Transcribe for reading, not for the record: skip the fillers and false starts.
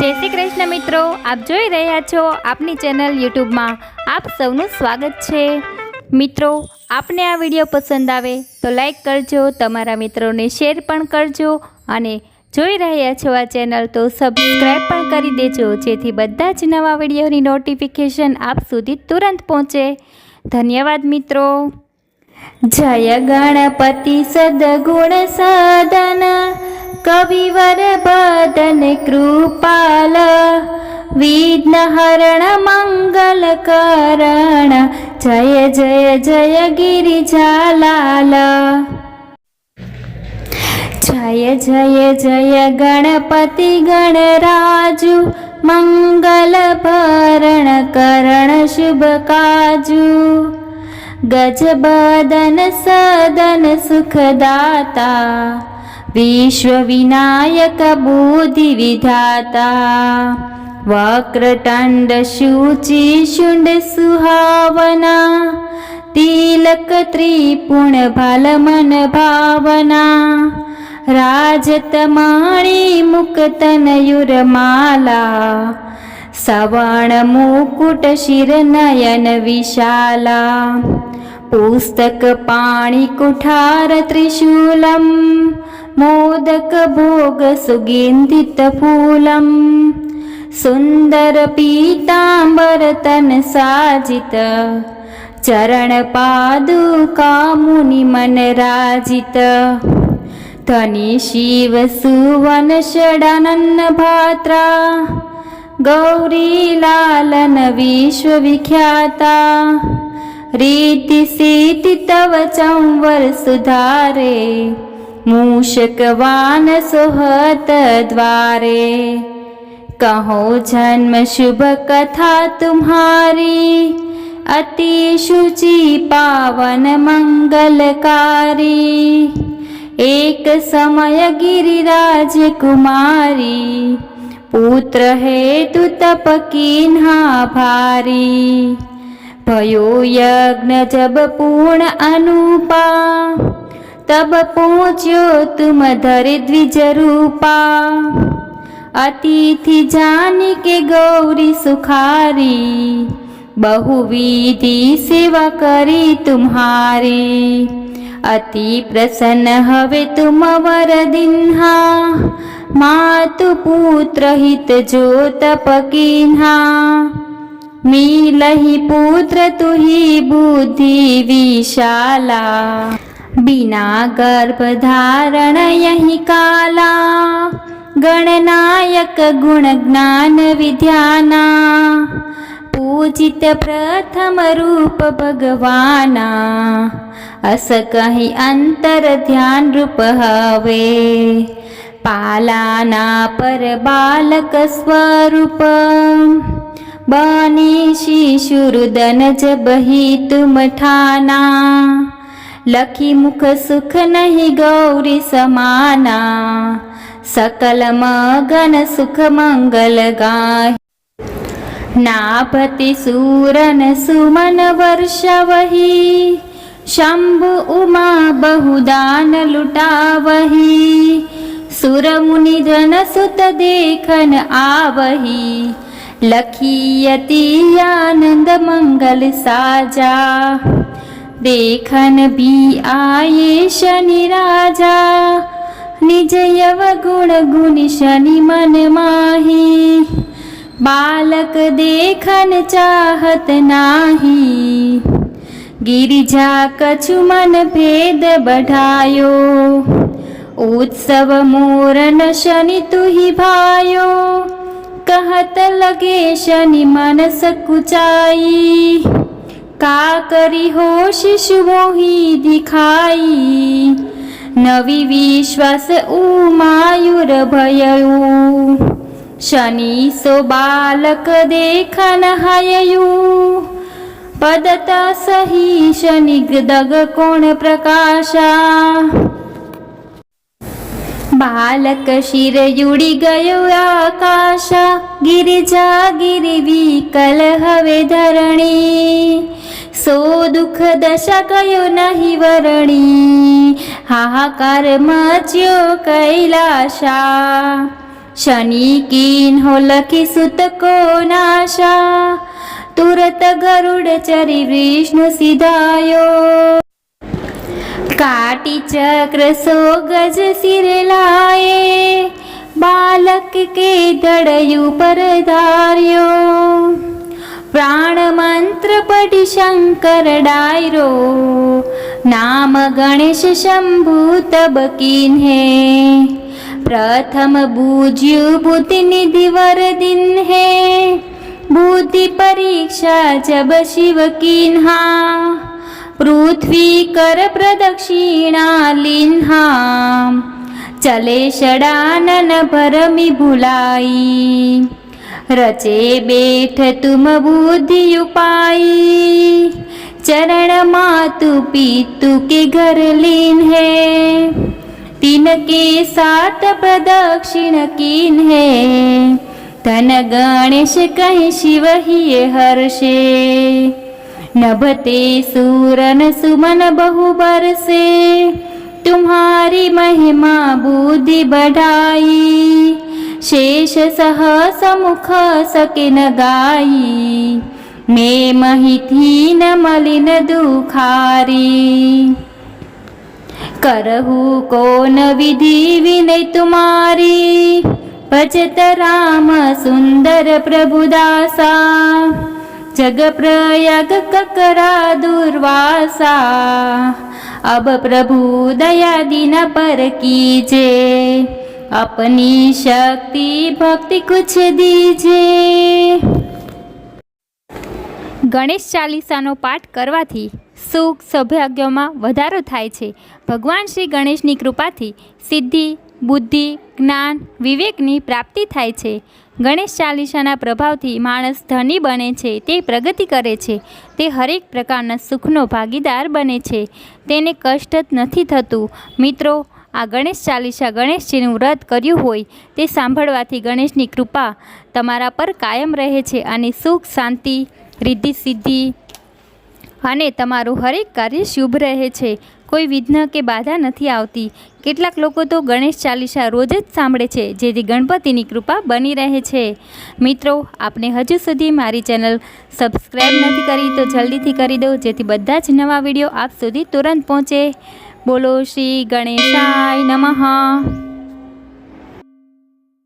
જય શ્રી કૃષ્ણ મિત્રો, આપ જોઈ રહ્યા છો આપની ચેનલ યુટ્યુબમાં. આપ સૌનું સ્વાગત છે. મિત્રો, આપને આ વિડીયો પસંદ આવે તો લાઈક કરજો, તમારા મિત્રોને શેર પણ કરજો અને જોઈ રહ્યા છો આ ચેનલ તો સબસ્ક્રાઈબ પણ કરી દેજો, જેથી બધા જ નવા વિડીયોની નોટિફિકેશન આપ સુધી તુરંત પહોંચે. ધન્યવાદ મિત્રો. જય ગણપતિ સદગુણ સદન કવિવર બદન કૃપાલ વિઘ્નહરણ મંગલ કરણ જય જય જય ગિરિજાલાલ. જય જય જય ગણપતિ ગણરાજુ મંગલ ભરણ કરણ શુભ કાજુ ગજબદન સદન સુખદાતા વિશ્વ વિનાયક બુદ્ધિ વિધાતા વક્રટંડ શુચિ શુંડ સુહાવના તિલક ત્રિપુણ ભાલમન ભાવના રાજતમાણી મુક્તનયુરમાલા સવર્ણ મુકુટ શિર નયન વિશાલા પુસ્તક પાણી કુઠાર ત્રિશૂલમ મોદક ભોગ સુગંધિત ફૂલમ સુંદર પીતાંબર તન સાજિત ચરણ પાદુકા મુનિ મન રાજિત ધની શિવ સુવન ષડાનન ભાત્રા ગૌરી લાલન વિશ્વ વિખ્યાતા રીતિ સીતિ તવ ચંવર સુધારે મૂષક વાન સોહત દ્વારે કહો જન્મ શુભ કથા તુમ્હારી અતિ શુચि પાવન મંગલકારી એક સમય गिरिराज कुमारी पुत्र हेतु तप कीन्हा भारी भयो यज्ञ जब पूर्ण अनुपा तब पहुँच्यो तुम धरि द्विज रूपा अतिथि जानी के गौरी सुखारी बहुविधि सेवा करी तुम्हारी अति प्रसन्न हवे तुम वर दिन्हा मातु पुत्र हित जो तप कीन्हा मिलहि पुत्र तुहि बुद्धि विशाला बिना गर्भ धारण यही काला गणनायक गुण ज्ञान विद्याना पूजित प्रथम रूप भगवाना अस कहीं अंतर ध्यान रूप हवे पालाना पर बालक स्वरूप बनी शिशुरुदन जब ही तुम ठाना लखी मुख सुख नहीं गौरी समाना सकल मगन सुख मंगल गाय नाभति सूरन सुमन वर्ष वही शंभु उमा बहुदान लुटावही सुर मुनि जन सुत देखन आवही लखियति आनंद मंगल साजा देखन भी आये शनि राजा निज यव गुण गुनि शनि मन माही बालक देखन चाहत नाही गिरिजा कछु मन भेद बढ़ायो उत्सव मोरन शनि तुहि भायो कहत लगे शनि मन सकुचाई का करी हो शिशु मोहि दिखाई नवी विश्वास उमायुर भयऊ शनि सो बालक देखन हययू पदता सही शनि दग कोण प्रकाशा बालक शिर युड़ी गयो आकाशा गिरिजा गिरि विकल हवे धरणी सो दुख दशा गयो नहीं वरणी हाहाकार मच्यो कैलाशा शनि किन्हो लखी सुत को नाशा तुरत गरुड़ चरी विष्णु सिधायो काटी चक्र सो गज सिरे लाए बालक के दड़यु पर धार्यो प्राण मंत्र पढ़ी शंकर डायरो नाम गणेश शंभु तब कीन्हे प्रथम बूझ्यु बुद्धि निधि वर दिन है बुद्धि परीक्षा जब शिव कीन्हा पृथ्वी कर प्रदक्षिणा लिन्हा चले षडानन भरमि भुलाई रचे बैठ तुम बुद्धि उपाई चरण मातु पितु के घर लीन है तीन के साथ प्रदक्षिण कीन है धन गणेश कहीं शिव ही हर्षे नभते सूरन सुमन बहु बरसे तुम्हारी महिमा बुद्धि बढ़ाई शेष सह समुख सके न गाई मैं महिथी न मलिन दुखारी करहु कौन विधि विनय तुम्हारी भजत राम सुंदर प्रभुदासा जग प्रयाग ककरा दुर्वासा अब प्रभु दया दीन पर कीजे अपनी शक्ति भक्ति कुछ दीजे। ગણેશ ચાલીસાનો પાઠ કરવાથી સુખ સૌભાગ્યમાં વધારો થાય છે. ભગવાન શ્રી ગણેશની કૃપાથી સિદ્ધિ, બુદ્ધિ, જ્ઞાન, વિવેકની પ્રાપ્તિ થાય છે. ગણેશ ચાલીસાના પ્રભાવથી માણસ ધની બને છે, તે પ્રગતિ કરે છે, તે હરેક પ્રકારના સુખનો ભાગીદાર બને છે, તેને કષ્ટ જ નથી થતું. મિત્રો, આ ગણેશ ચાલીસા ગણેશજીનું વ્રત કર્યું હોય તે સાંભળવાથી ગણેશની કૃપા તમારા પર કાયમ રહે છે અને સુખ, શાંતિ, રિદ્ધિ સિદ્ધિ અને તમારું હરેક કાર્ય શુભ રહે છે. કોઈ વિઘ્ન કે બાધા નથી આવતી. કેટલાક લોકો તો ગણેશ ચાલીસા રોજ જ સાંભળે છે, જેથી ગણપતિની કૃપા બની રહે છે. મિત્રો, આપને હજુ સુધી મારી ચેનલ સબસ્ક્રાઈબ નથી કરી તો જલ્દીથી કરી દો, જેથી બધા જ નવા વિડીયો આપ સુધી તુરંત પહોંચે. બોલો શ્રી ગણેશાય નમઃ.